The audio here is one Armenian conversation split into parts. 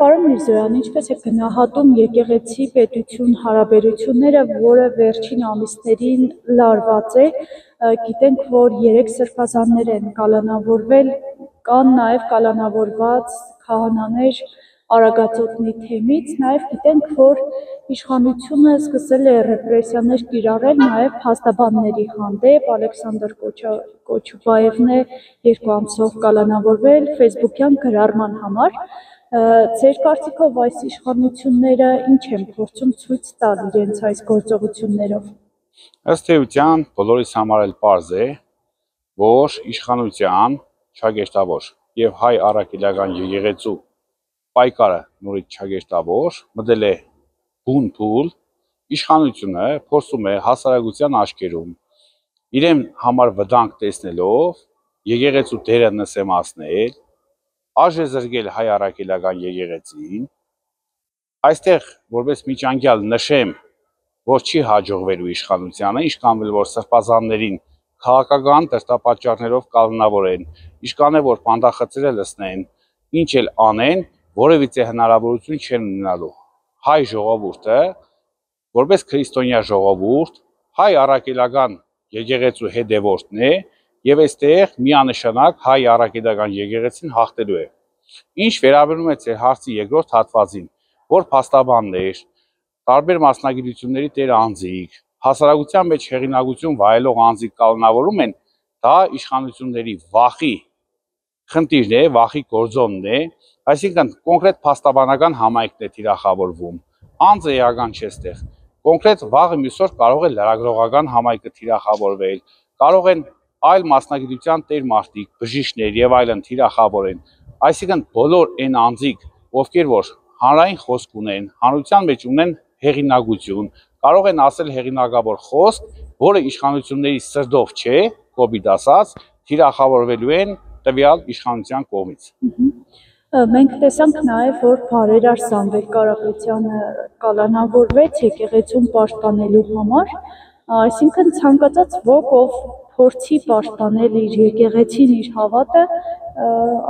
Պարոն Միրզոյան, ինչպես է գնահատում եկեղեցի պետություն հարաբերությունները, որը վերջին ամիսներին լարված է, գիտենք, որ 3 սրբազաններ են կալանավորվել, կան նաև կալանավորված քահանաներ Արագածոտնի թեմից, նաև գիտենք, որ իշխանությունը սկսել է ռեպրեսիաներ կիրառել նաև փաստաբանների հանդեպ, Ալեքսանդր Կոչուբաևն է 2 ամսով կալանավորվել ֆեյսբուքյան գրառման համար, Ձեր կարծիքով այս իշխանությունները ինչ են փորձում ցույց տալ իրենց այս գործողություններով։ Ըստ էության, բոլորիս համար էլ պարզ է, որ իշխանության չագեշտավոր եւ հայ առաքելական եկեղեցու պայքարը նորից չագեշտավոր մտել է բուն փուլ, իշխանությունը փորձում է հասարակության աչքերում իրեն համար վտանգ տեսնելով եկեղեցու դերը նսեմացնել, արժեզրկել հայ առաքելական եկեղեցին, այստեղ որպես միջանկյալ նշեմ, որ չի հաջողվելու իշխանությանը, ինչքան էլ որ սրբազաններին քաղաքական դրդապատճառներով կալանավորեն, ինչքան է որ բանդախցերը լցնեն, ինչ էլ անեն, որևիցե հնարավորություն չեն ունենալու հայ ժողովուրդը, որպես քրիստոնյա ժողովուրդ, հայ առաքելական եկեղեցու հետևորդն է եւ այստեղ միանշանակ հայ առաքելական եկեղեցին հաղթելու է։ Ինչ վերաբերում է ձեր հարցի երկրորդ հատվածին, որ փաստաբաններ, տարբեր մասնագիտությունների տեր անձիկ, հասարակության մեջ հեղինակություն վայելող անձիկ կալանավորում են, դա իշխանությունների վախի խնդիրն է, վախի գործոնն է, այսինքն կոնկրետ փաստաբանական համայնքն է թիրախավորվում, անձը էական չէ ստեղ, կոնկրետ վաղը մյուսօր կարող է լրագրողական համայնքը թիրախավորվել, կարող են այլ մասնագիտության տեր մարդիկ, բժիշկներ եւ այլն թիրախավորեն, այսինքն բոլոր այն անձիկ, ովքեր որ հանրային խոսք ունեն, հանրության մեջ ունեն հեղինակություն, կարող են ասել հեղինակավոր խոսք, որը իշխանությունների սրտով չէ, կոպիտ ասած, թիրախավորվելու են տվյալ իշխանության կողմից։ Մենք տեսանք նաև, որ բարերար Սամվել Կարապետյանը կալանավորվեց եկեղեցուն պաշտպանելու համար, այսինքն ցանկացած ոք, ով փորձի պաշտպանել իր եկեղեցին, իր հավատը,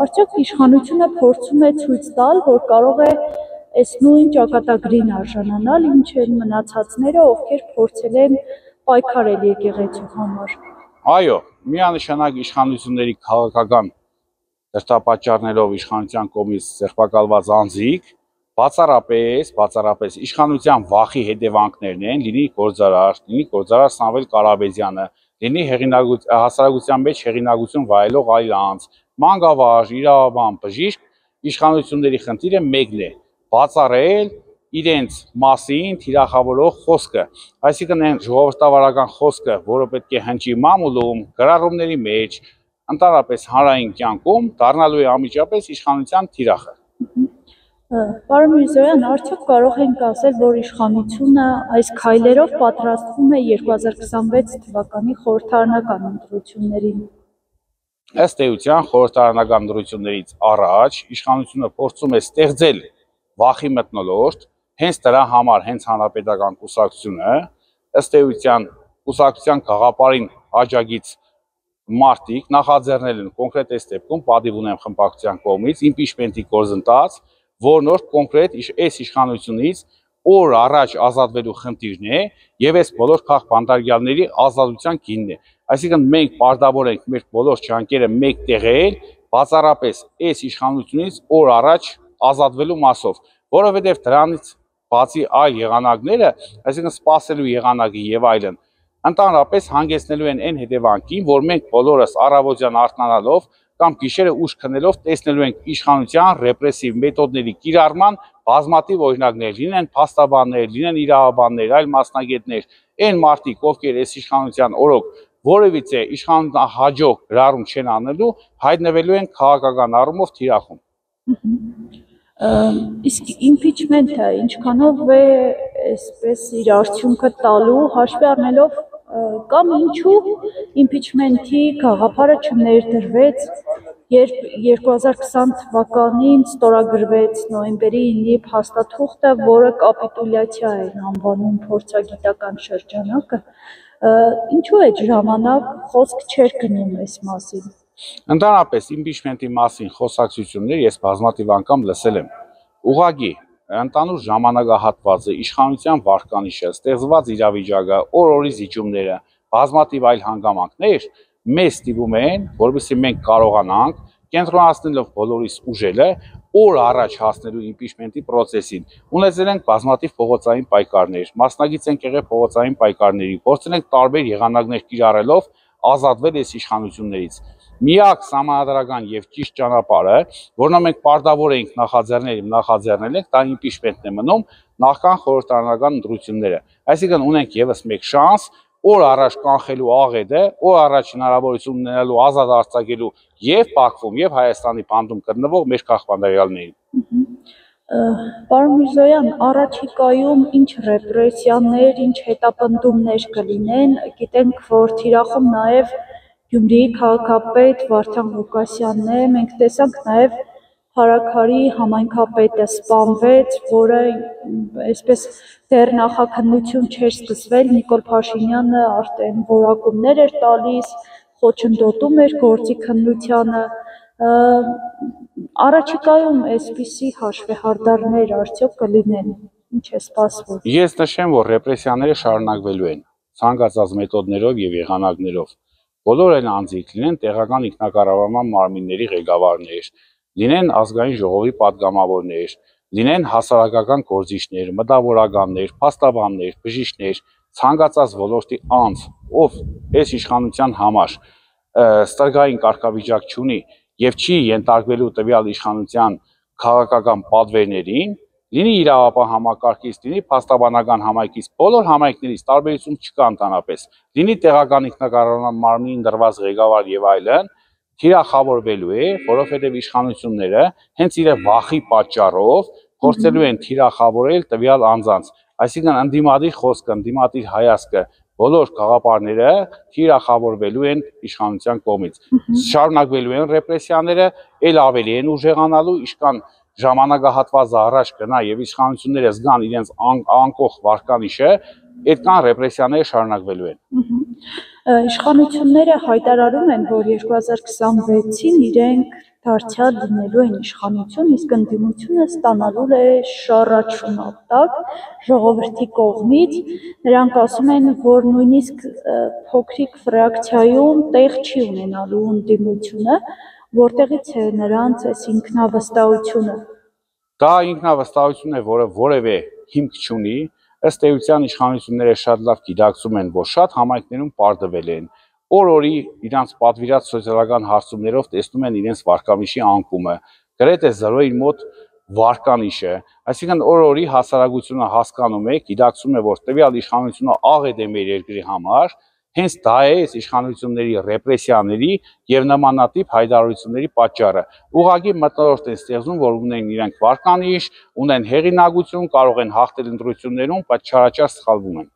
արդյոք իշխանությունը փորձում է ցույց տալ, որ կարող է այս նույն ճակատագրին արժանանալ, ինչ են մնացածները, ովքեր փորձել են պայքարել եկեղեցու համար։ Այո, միանշանակ իշխանությունների քաղաքական դրդապատճառներով իշխանության կողմից ձերբակալված անձիկ բացառապես իշխանության վախի հետևանքներն են, լինի գործարար Սամվել Կարապետյանը, լինի հասարակության մեջ հեղինակություն վայելող այլ անձ, մանկավարժ, իրավաբան, բժիշկ, իշխանությունների խնդիրը մեկն է, բացառել իրենց մասին թիրախավորող խոսքը, այսինքն այն ժողովրդավարական խոսքը, որը պետք է հնչի մամուլում, գրառումների մեջ, ընդհանրապես հանրային կյանքում դառնալու է անմիջապես իշխանության թիրախը։ Պարոն Միրզոյան, արդյոք կարող ենք ասել, որ իշխանությունը այս քայլերով պատրաստվում է 2026 թվականի խորհրդարանական ընտրություններին։ Ըստ էության խորհրդարանական ընտրություններից առաջ իշխանությունը փորձում է ստեղծել վախի մթնոլորտ, հենց դրա համար հենց հանրապետական կուսակցությունը, ըստ էության կուսակցության գաղափարին աջակից մարդիկ նախաձեռնել են կոնկրետ այս դեպքում պատիվ ունեմ խմբակցության կողմից իմպիչմենտի գործընթաց, որն որ կոնկրետ այս իշխանությունից օր առաջ ազատվելու խնդիրն է եւ այս բոլոր քաղբանդարգյալների ազատության գինն է։ Այսինքն մենք պարտավոր ենք մեր բոլոր ջանքերը մեկ տեղել, բացառապես այս իշխանությունից օր առաջ ազատվելու մասով, որովհետեւ դրանից բացի այլ եղանակները, այսինքն սպասելու եղանակը եւ այլն, ընդհանրապես հանգեցնելու են այն հետևանքին, որ մենք բոլորս առավոտյան արթնանալով կամ գիշերը ուշ քնելով տեսնելու ենք իշխանության ռեպրեսիվ մեթոդների կիրառման բազմաթիվ օրինակներ, լինեն փաստաբաններ, լինեն իրավաբաններ, այլ մասնագետներ, այն մարդիկ, ովքեր այս իշխանության օրոք որևիցե իշխանության հաջող գրառում չեն անելու, հայտնվելու են քաղաքական առումով թիրախում։ Իսկ իմպիչմենտը ինչքանով է այսպես իր արդյունքը տալու, հաշվի առնելով կամ ինչու իմպիչմենտի գաղափարը չներդրվեց, երբ 2020 թվականին ստորագրվեց նոյեմբերի 9-ի փաստաթուղթը, որը կապիտուլյացիա է անվանում փորձագիտական շրջանակը, ինչու այդ ժամանակ խոսք չէր գնում այս մասին։ Ընդհանրապես իմպիչմենտի մասին խոսակցություններ ես բազմաթիվ անգամ լսել եմ, ուղղակի ընդանուր ժամանակահատվածը, իշխանության վարկանիշը, ստեղծված իրավիճակը, օր-օրի զիջումները, բազմաթիվ այլ հանգամանքներ մեզ ստիպում են, որովհետեւ մենք կարողանանք կենտրոնացնելով բոլորիս ուժերը օր առաջ հասնելու իմպիչմենտի process-ին, ունեցել ենք բազմաթիվ փողոցային պայքարներ, մասնակից ենք եղել փողոցային պայքարների, փորձել ենք տարբեր եղանակներ կիրառելով ազատվել այս իշխանություններից։ Միակ սահմանադրական եւ ճիշտ ճանապարհը, որոնով մենք պարտավոր ենք նախաձեռնել ենք, դա իմպիչմենտն է մնում նախքան խորհրդարանական ընտրությունները։ Այսինքն ունենք եւս մեկ շանս օր առաջ կանխելու աղետը, օր առաջ հնարավորություն ունենալու ազատ արձակելու եւ Բաքվում եւ Հայաստանի բանդում գտնվող մեր քաղբանտայալներին։ Պարոն Միրզոյան, առաջիկայում ինչ ռեպրեսիաներ, ինչ հետապնդումներ կլինեն, գիտենք, որ թիրախում նաև Գյումրիի քաղաքապետ Վարդան Ղուկասյանն է, մենք տեսանք նաև Փարաքարի համայնքապետը սպանվեց, որը այսպես դեռ նախաքննություն չէր սկսվել, Նիկոլ Փաշինյանը արդեն որակումներ էր տալիս, խոչընդոտում էր գործի քննությանը, առաջիկայում այսպիսի հաշվեհարդարներ արդյոք կլինեն, ինչ է սպասվում։ Ես նշեմ, որ ռեպրեսիաները շարունակվելու են ցանկացած մեթոդներով եւ եղանակներով։ Բոլոր այն անձիկ լինեն տեղական ինքնակառավարման մարմինների ղեկավարներ, լինեն ազգային ժողովի պատգամավորներ, լինեն հասարակական գործիչներ, մտավորականներ, փաստաբաններ, բժիշկներ, ցանկացած ոլորտի անձ, ով այս իշխանության համար ստրգային կարգավիճակ չունի եւ չի ենթարկվելու տվյալ իշխանության քաղաքական պատվերներին, լինի իրավապահ համակարգից, լինի փաստաբանական համայնքից, բոլոր համայնքներից տարբերություն չկա ընդհանրապես, լինի տեղական ինքնակառավարման մարմնին դրված ղեկավար եւ այլն, թիրախավորվելու է, որովհետեւ իշխանությունները հենց իր վախի պատճառով փորձելու են թիրախավորել տվյալ անձանց, այսինքն ընդդիմադիր խոսքը, ընդդիմադիր հայացքը, բոլոր գաղափարները թիրախավորվելու են իշխանության կողմից, շարունակվելու են ռեպրեսիաները, ել ավելի են ուժեղանալու, իշքան ժամանակահատվածը առաջ գնա եւ իշխանությունները զգան իրենց անկող վարկանիշը, այդքան ռեպրեսիաները շարունակվելու են։ Իշխանությունները հայտարարում են, որ 2026-ին իրենք դարձյալ լինելու են իշխանություն, իսկ ընդդիմությունը ստանալու է շառաչունատակ ժողովրդի կողմից, նրանք ասում են, որ նույնիսկ փոքրիկ ֆրակցիայում տեղ չի ունենալու ընդդիմությունը, որտեղից է նրանց այս ինքնավստահությունը։ Դա ինքնավստահություն է, որը որևէ հիմք չունի, ըստ էության իշխանությունները շատ լավ գիտակցում են, որ շատ համայնքներում պարտվել են, օր-օրի իրանց պատվիրած սոցիալական հարցումներով տեսնում են իրենց վարկանիշի անկումը, գրեթե զրո իր մոտ վարկանիշը, այսինքն օր-օրի հասարակությունը հասկանում է, գիտակցում է, որ տվյալ իշխանությունը աղետ է մեր երկրի համար, հենց դա է այս իշխանությունների ռեպրեսիաների եւ նմանատիպ հայտարարությունների պատճառը։ Ուղղակի մտորոշտ են ստեղծում, որ ունեն իրենք վարկանիշ, ունեն հեղինակություն, կարող են հաղթել ընտրություններում, բայց չարաճար սխալվում են։